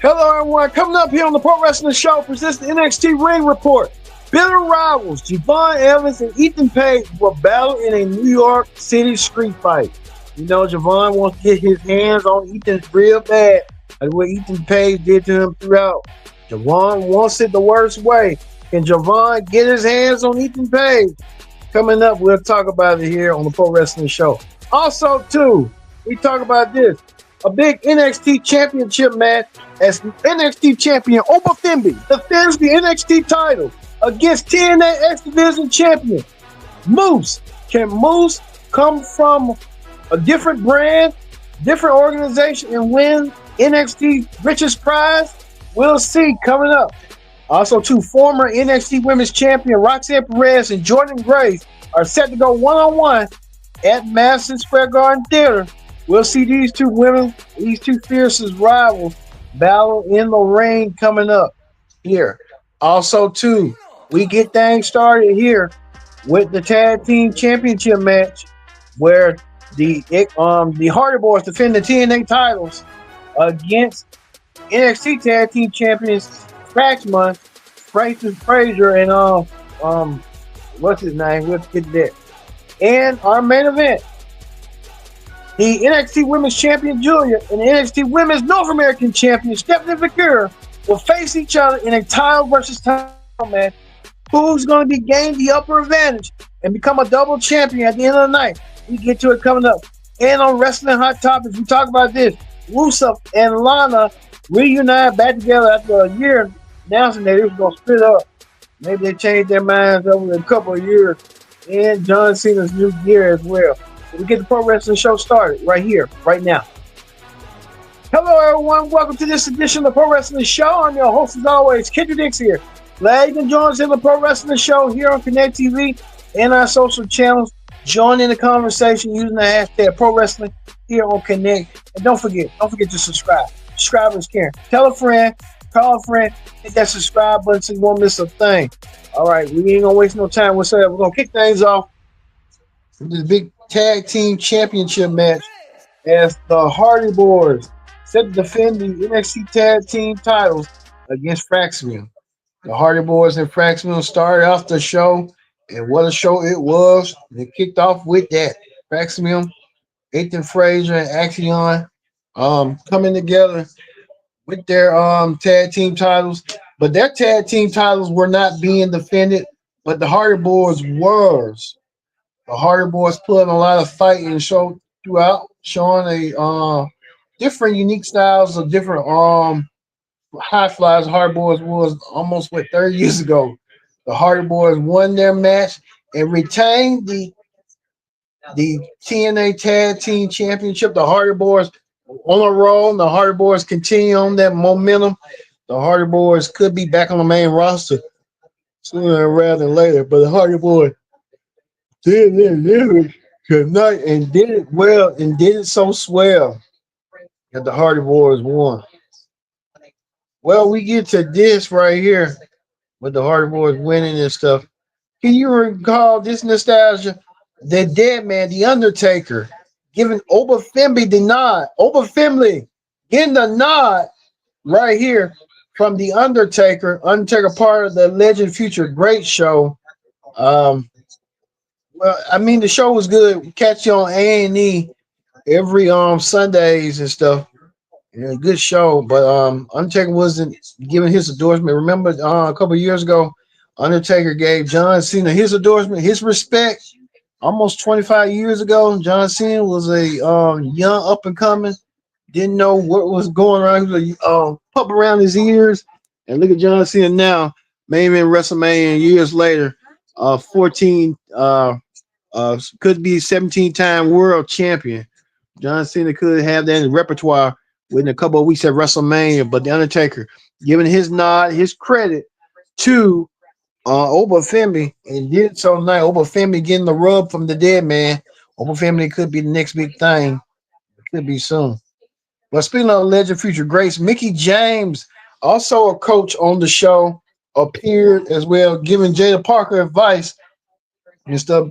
Hello, everyone. Coming up here on the Pro Wrestling Show presents the NXT Ring Report. Bitter rivals Javon Evans and Ethan Page will battle in a New York City street fight. You know, Javon wants to get his hands on Ethan real bad, like what Ethan Page did to him throughout. Javon wants it the worst way. Can Javon get his hands on Ethan Page? Coming up, we'll talk about it here on the Pro Wrestling Show. Also, too, we talk about this. A big NXT championship match as NXT champion Oba Femi defends the NXT title against TNA X Division champion Moose. Can Moose come from a different brand, different organization, and win NXT richest prize? We'll see coming up. Also, two former NXT Women's Champion Roxanne Perez and Jordan Grace are set to go one-on-one at Madison Square Garden Theater. We'll see these two women, these two fiercest rivals, battle in the ring coming up here. Also, too, we get things started here with the Tag Team Championship match, where the Hardy Boys defend the TNA titles against NXT Tag Team Champions Fraxman, Francis Frazier, and what's his name? We'll get to that. And our main event, the NXT Women's Champion Julia and the NXT Women's North American Champion Stephanie Vaquer will face each other in a title versus title match. Who's going to be gain the upper advantage and become a double champion at the end of the night? We get to it coming up. And on Wrestling Hot Topics, we talk about this. Rusev and Lana reunited back together after a year, announcing that they was going to split up. Maybe they changed their minds over a couple of years. And John Cena's new gear as well. So we get the Pro Wrestling Show started right here, right now. Hello, everyone. Welcome to this edition of the Pro Wrestling Show. I'm your host, as always, Kendra Dix here. Glad you can join us in the Pro Wrestling Show here on Connect TV and our social channels. Join in the conversation using the hashtag Pro Wrestling here on Connect. And don't forget to subscribe. Subscribe is caring. Tell a friend, call a friend, hit that subscribe button so you won't miss a thing. All right, we ain't gonna waste no time whatsoever. We're gonna kick things off with this big tag team championship match as the Hardy Boys set to defend the NXT tag team titles against Fraxman. The Hardy Boys and Fraxman started off the show, and what a show it was. They kicked off with that. Fraxman, Ethan Frazier, and Axion coming together with their tag team titles, but their tag team titles were not being defended, but the Hardy Boys was. The Hardy Boys put in a lot of fight and show throughout, showing a different unique styles of different high flyers. The Hardy Boys was almost 30 years ago. The Hardy Boys won their match and retained the TNA Tag Team Championship. The Hardy Boys on a roll. The Hardy Boys continue on that momentum. The Hardy Boys could be back on the main roster sooner rather than later, but the Hardy Boys did it tonight and did it well and did it so swell that the Hardy Boys won. Well, we get to this right here with the Hardy Boys winning and stuff. Can you recall this nostalgia? The dead man, the Undertaker, giving Oba Femi the nod. Oba Femi getting the nod right here from the Undertaker. Undertaker, part of the Legend Future Great show. Well, I mean, the show was good. We catch you on A&E every Sundays and stuff. Yeah, good show, but Undertaker wasn't giving his endorsement. Remember, a couple of years ago, Undertaker gave John Cena his endorsement, his respect. Almost 25 years ago, John Cena was a young up and coming, didn't know what was going on. He was a pup around his ears, and look at John Cena now, main event WrestleMania years later, 14, could be 17-time world champion. John Cena could have that in the repertoire within a couple of weeks at WrestleMania, but the Undertaker giving his nod, his credit to Oba Femi, and did so tonight. Oba Femi getting the rub from the dead man. Oba Femi could be the next big thing. It could be soon. But speaking of Legend Future Grace, Mickey James, also a coach on the show, appeared as well, giving Jada Parker advice and stuff.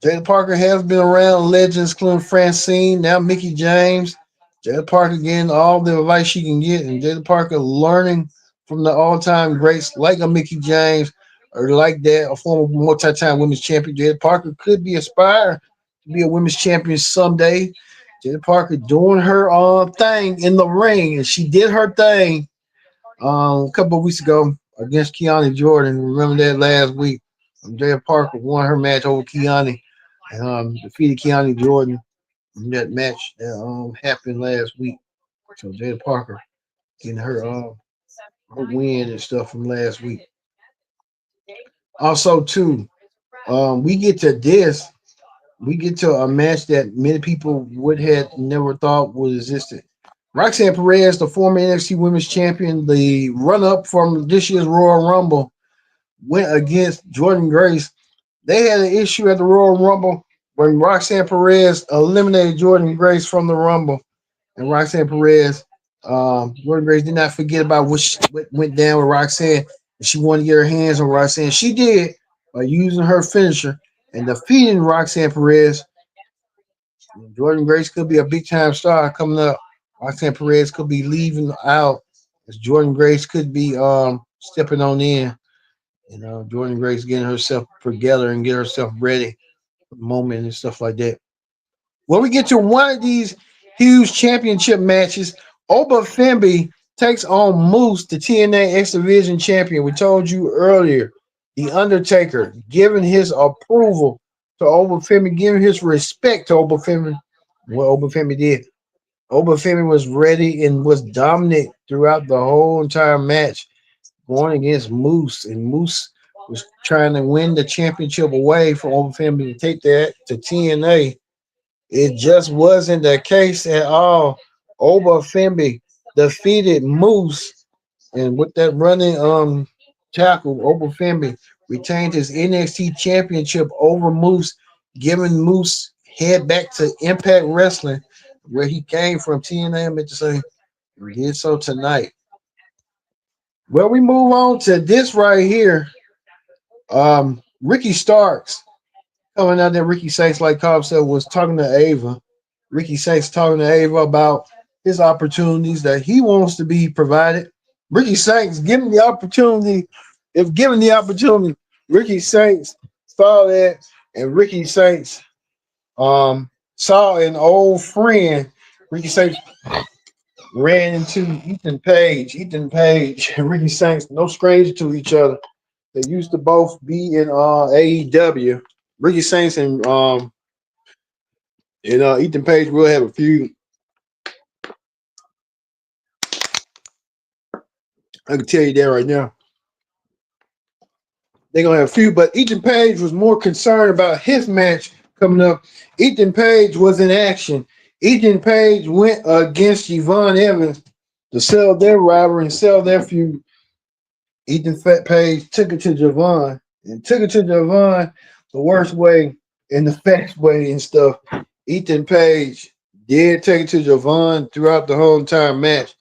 Jada Parker has been around legends, including Francine, now Mickey James. Jada Parker getting all the advice she can get, and Jada Parker learning from the all-time greats like a Mickey James or like that, a former multi-time women's champion. Jada Parker could be aspire to be a women's champion someday. Jada Parker doing her thing in the ring, and she did her thing a couple of weeks ago against Keanu Jordan. Remember that last week? Jada Parker won her match over Keanu and defeated Keanu Jordan in that match that happened last week. So Jada Parker getting her win and stuff from last week. Also, too, we get to this. We get to a match that many people would have never thought would existed. Roxanne Perez, the former NXT Women's Champion, the run-up from this year's Royal Rumble, went against Jordan Grace. They had an issue at the Royal Rumble when Roxanne Perez eliminated Jordan Grace from the Rumble, and Roxanne Perez, Jordan Grace did not forget about what went down with Roxanne. And she wanted to get her hands on Roxanne. She did by using her finisher and defeating Roxanne Perez. Jordan Grace could be a big time star coming up. Roxanne Perez could be leaving out as Jordan Grace could be stepping on in. Jordan Grace getting herself together and get herself ready for the moment and stuff like that. When we get to one of these huge championship matches, Oba Femby takes on Moose, the TNA X Division champion. We told you earlier, The Undertaker giving his approval to Oba Femby, giving his respect to Oba Femby. What Oba Femby did. Oba Femby was ready and was dominant throughout the whole entire match, going against Moose. And Moose was trying to win the championship away from Oba Femby to take that to TNA. It just wasn't the case at all. Oba Femby defeated Moose, and with that running tackle, Oba Femby retained his NXT championship over Moose, giving Moose head back to Impact Wrestling, where he came from. TNA, I meant to say, he did so tonight. Well, we move on to this right here. Ricky Starks coming out there. Ricky Sykes, like Cobb said, was talking to Ava. Ricky Sykes talking to Ava about his opportunities that he wants to be provided. Ricky Sykes given the opportunity. If given the opportunity, Ricky Sykes saw that, and Ricky Sykes saw an old friend. Ricky Sykes ran into Ethan Page. Ethan Page and Ricky Sykes, no stranger to each other. They used to both be in AEW. Ricky Sykes and Ethan Page will have a feud. I can tell you that right now. They're gonna have a few, but Ethan Page was more concerned about his match coming up. Ethan Page was in action. Ethan Page went against Yvonne Evans to sell their rivalry and sell their feud. Ethan Page took it to Javon and took it to Javon the worst way and the fast way and stuff. Ethan Page did take it to Javon throughout the whole entire match.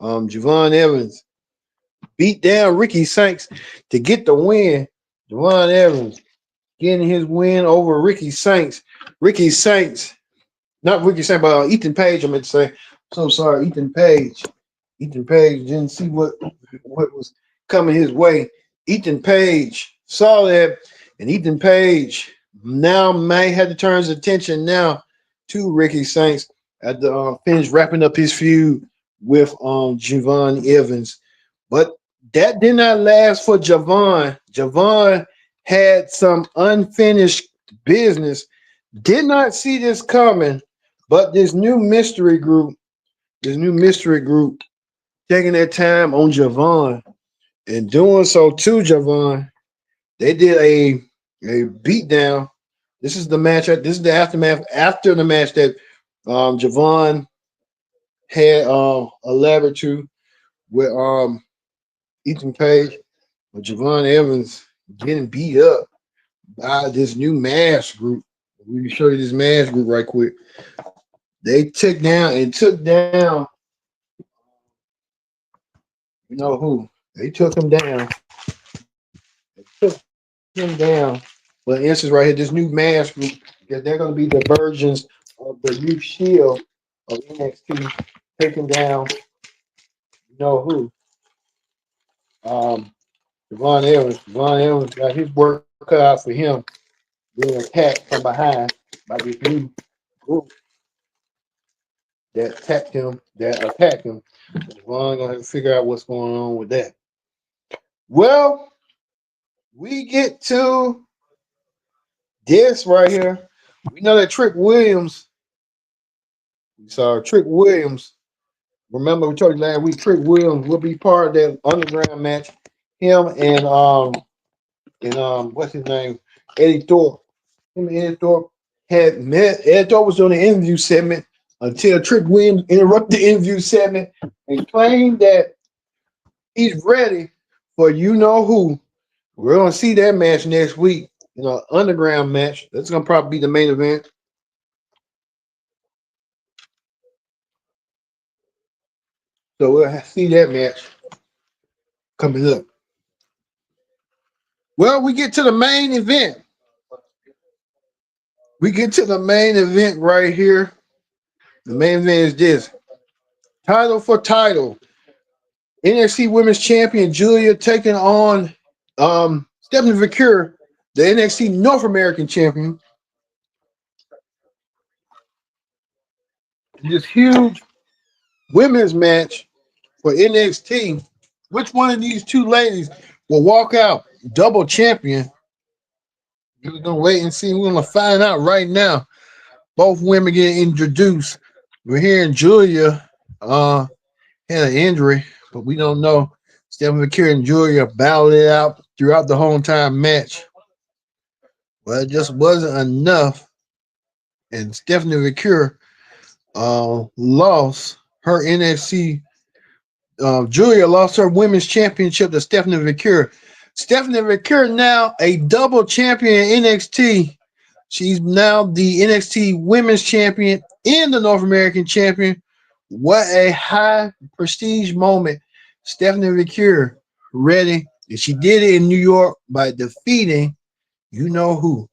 Javon Evans beat down Ricky Sykes to get the win. Javon Evans getting his win over Ricky Sykes. Ricky Sykes, not Ricky Sykes, but Ethan Page, I meant to say. So sorry, Ethan Page. Ethan Page didn't see what was coming his way. Ethan Page saw that, and Ethan Page now may have to turn his attention now to Ricky Sykes at the finish wrapping up his feud with Javon Evans. But that did not last for Javon. Javon had some unfinished business. Did not see this coming, but this new mystery group taking their time on Javon and doing so to Javon. They did a beatdown. This is the match. This is the aftermath after the match that Javon had elaborate to with Ethan Page, but Javon Evans getting beat up by this new mask group. We can show you this mask group right quick. They took down, you know who? They took him down. They took him down. For instance, right here, this new mask group, because they're going to be the versions of the new Shield. of NXT taking down you know who. Um, Devon Evans. Devon Evans got his work cut out for him being attacked from behind by this new group that attacked him. Devon gonna have to figure out what's going on with that. Well, we get to this right here. We know that Trick Williams. We saw Trick Williams. Remember we told you last week. Trick Williams will be part of that underground match. Him and what's his name? Eddie Thorpe. Him and Eddie Thorpe had met. Eddie Thorpe was on the interview segment until Trick Williams interrupted the interview segment and claimed that he's ready for you know who. We're gonna see that match next week. Underground match. That's gonna probably be the main event. So we'll see that match coming up. Well, we get to the main event. We get to the main event right here. The main event is this. Title for title. NXT Women's Champion Julia taking on Stephanie Vaquer, the NXT North American Champion. This huge women's match for NXT. Which one of these two ladies will walk out double champion? We're gonna wait and see. We're gonna find out right now. Both women getting introduced. We're hearing Julia had an injury, but we don't know. Stephanie Vaquer and Julia battled it out throughout the whole entire match. Well, it just wasn't enough. And Stephanie Vaquer lost her NXT. Julia lost her women's championship to Stephanie Vaquer. Stephanie Vaquer now a double champion in NXT. She's now the NXT Women's Champion and the North American Champion. What a high prestige moment. Stephanie Vaquer ready. And she did it in New York by defeating you know who.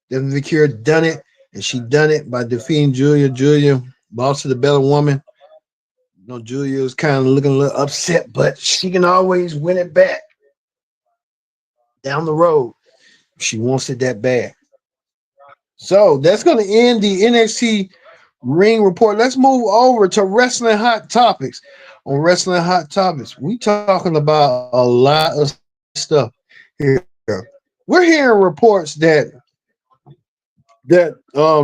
Stephanie Vaquer done it, and she done it by defeating Julia. Julia lost to the better woman. Julia was kind of looking a little upset, but she can always win it back down the road if she wants it that bad. So that's going to end the NXT Ring Report. Let's move over to Wrestling Hot Topics. On Wrestling Hot Topics, we talking about a lot of stuff here. We're hearing reports that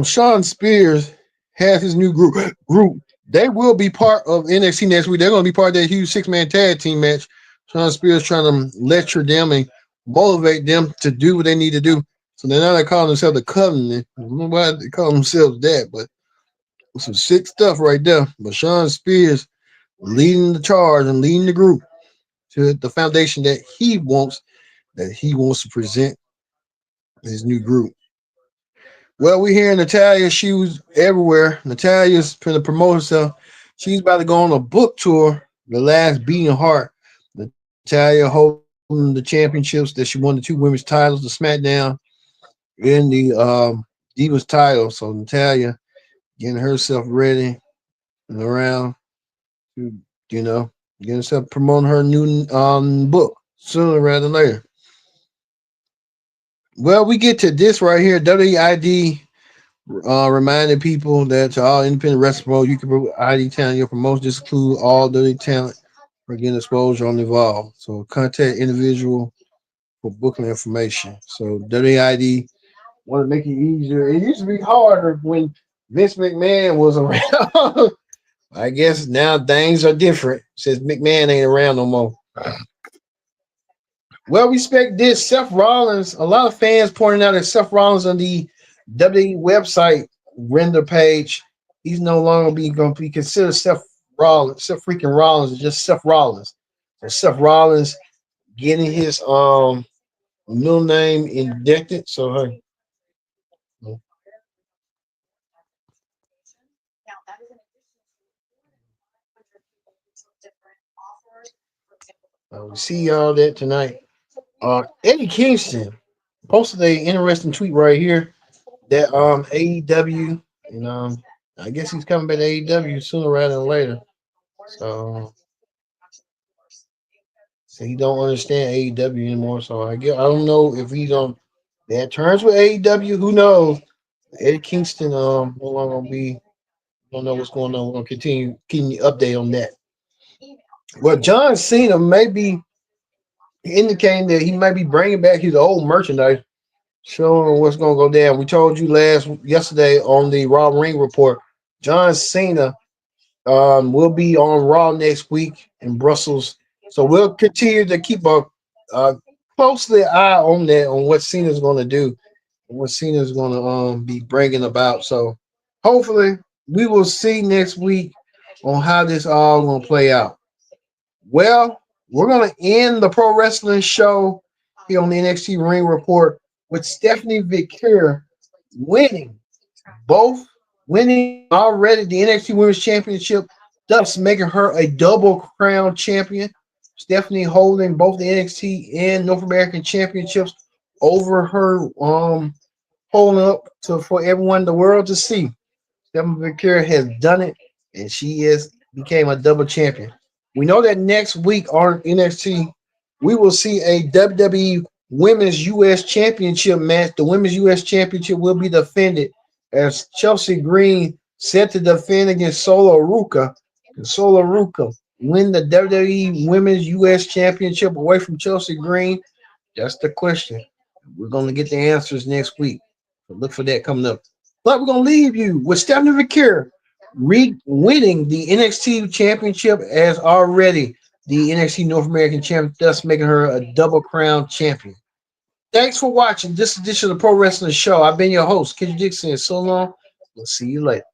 Sean Spears has his new group. They will be part of NXT next week. They're going to be part of that huge 6-man tag team match. Sean Spears trying to lecture them and motivate them to do what they need to do. So now they call themselves the Covenant. I don't know why they call themselves that, but some sick stuff right there. But Sean Spears leading the charge and leading the group to the foundation that he wants to present his new group. Well, we hear Natalya. She was everywhere. Natalya's trying to promote herself. She's about to go on a book tour, The Last Beating Heart. Natalya holding the championships that she won the 2 women's titles, the SmackDown and the Divas title. So Natalya getting herself ready and around to, getting herself promoting her new book sooner rather than later. Well, we get to this right here. WID reminding people that to all independent wrestlers, you can put ID talent. Your promotions include all WWE talent for getting exposure on Evolve. So contact individual for booking information. So WID want to make it easier. It used to be harder when Vince McMahon was around. I guess now things are different since McMahon ain't around no more. Well, we expect this. Seth Rollins, a lot of fans pointing out that Seth Rollins on the WWE website render page, he's no longer going to be considered Seth Rollins. Seth freaking Rollins is just Seth Rollins. So Seth Rollins getting his middle name indicted. So hey. We see y'all that tonight. Eddie Kingston posted an interesting tweet right here that AEW and I guess he's coming back to AEW sooner rather than later. So, so he don't understand AEW anymore. So I don't know if he's on bad terms with AEW. Who knows? Eddie Kingston no longer gonna be. Don't know what's going on. We're gonna continue keeping you update on that. Well, John Cena may be indicating that he might be bringing back his old merchandise, showing what's gonna go down. We told you yesterday on the Raw Ring Report. John Cena will be on Raw next week in Brussels. So we'll continue to keep a closely eye on that, on what Cena's going to do, and what Cena's going to be bringing about. So hopefully we will see next week on how this all going to play out. Well, we're going to end the pro wrestling show here on the NXT Ring Report with Stephanie Vaquer winning both winning already the NXT Women's Championship, thus making her a double crown champion. Stephanie holding both the NXT and North American championships over her holding up to for everyone in the world to see. Stephanie Vaquer has done it, and she is became a double champion. We know that next week on NXT, we will see a WWE Women's U.S. Championship match. The Women's U.S. Championship will be defended as Chelsea Green set to defend against Solo Ruka. And Solo Ruka win the WWE Women's U.S. Championship away from Chelsea Green. That's the question. We're going to get the answers next week. So look for that coming up. But we're going to leave you with Stephanie Vaquer winning the NXT Championship as already the NXT North American champion, thus making her a double crown champion. Thanks for watching this edition of the Pro Wrestling Show. I've been your host, Kid Dixon. So long. We'll see you later.